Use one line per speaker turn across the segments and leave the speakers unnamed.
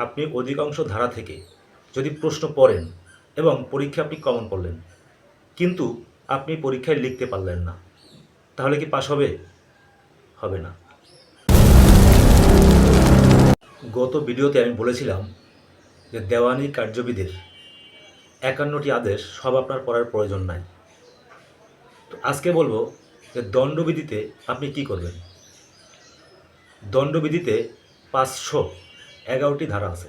আপনি অধিকাংশ ধারা থেকে যদি প্রশ্ন পড়েন এবং পরীক্ষায় আপনি কমন পড়লেন, কিন্তু আপনি পরীক্ষায় লিখতে পারলেন না, তাহলে কি পাস হবে? হবে না। গত ভিডিওতে আমি বলেছিলাম যে দেওয়ানি কার্যবিধির ৫১টি আদেশ সব আপনার পড়ার প্রয়োজন নাই। তো আজকে বলবো যে দণ্ডবিধিতে আপনি কি করবেন। দণ্ডবিধিতে ৫১১টি ধারা আছে।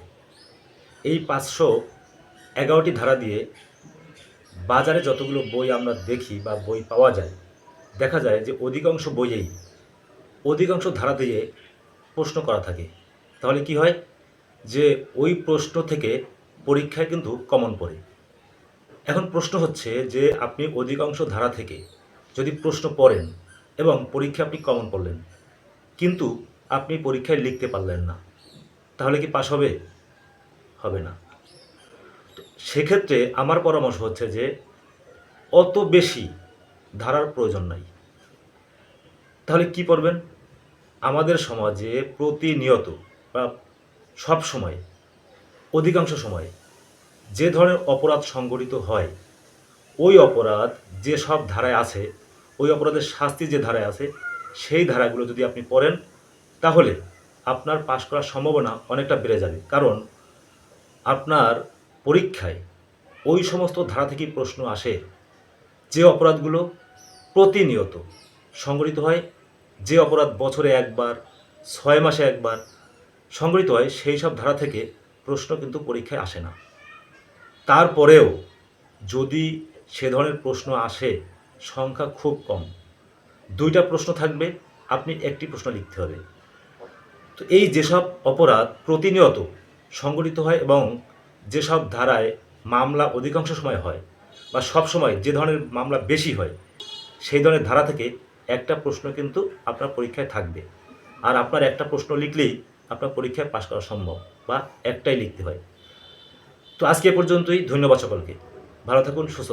এই ৫১১টি ধারা দিয়ে বাজারে যতগুলো বই আমরা দেখি বা বই পাওয়া যায়, দেখা যায় যে অধিকাংশ ধারা দিয়ে প্রশ্ন করা থাকে। তাহলে কি হয়, যে ওই প্রশ্ন থেকে পরীক্ষায় কিন্তু কমন পড়ে। এখন প্রশ্ন হচ্ছে যে আপনি অধিকাংশ ধারা থেকে যদি প্রশ্ন পড়েন এবং পরীক্ষায় আপনি কমন পড়লেন, কিন্তু আপনি পরীক্ষায় লিখতে পারলেন না, তাহলে কি পাস হবে? হবে না। তো সেক্ষেত্রে আমার পরামর্শ হচ্ছে যে অত বেশি ধারার প্রয়োজন নাই। তাহলে কি পড়বেন? আমাদের সমাজে প্রতিনিয়ত বা সব সময়, অধিকাংশ সময় যে ধরনের অপরাধ সংঘটিত হয়, ওই অপরাধ যে সব ধারায় আছে, ওই অপরাধের শাস্তি যে ধারায় আছে, সেই ধারাগুলো যদি আপনি পড়েন, তাহলে আপনার পাশ করার সম্ভাবনা অনেকটা বেড়ে যাবে। কারণ আপনার পরীক্ষায় ওই সমস্ত ধারা থেকেই প্রশ্ন আসে যে অপরাধগুলো প্রতিনিয়ত সংঘটিত হয়, যে অপরাধ বছরে একবার, ৬ মাসে একবার সংঘটিত হয়, সেই সব ধারা থেকে প্রশ্ন কিন্তু পরীক্ষায় আসে না। তারপরেও যদি সে ধরনের প্রশ্ন আসে, সংখ্যা খুব কম। ২টা প্রশ্ন থাকবে, আপনি ১টি প্রশ্ন লিখতে হবে। তো এই যেসব অপরাধ প্রতিনিয়ত সংঘটিত হয় এবং যেসব ধারায় মামলা অধিকাংশ সময় হয়, বা সব সময় যে ধরনের মামলা বেশি হয়, সেই ধরনের ধারা থেকে একটা প্রশ্ন কিন্তু আপনার পরীক্ষায় থাকবে। আর আপনার একটা প্রশ্ন লিখলেই আপনার পরীক্ষায় পাশ করা সম্ভব, বা একটাই লিখতে হয়। তো আজকে এ পর্যন্তই। ধন্যবাদ সকলকে। ভালো থাকুন, সুস্থ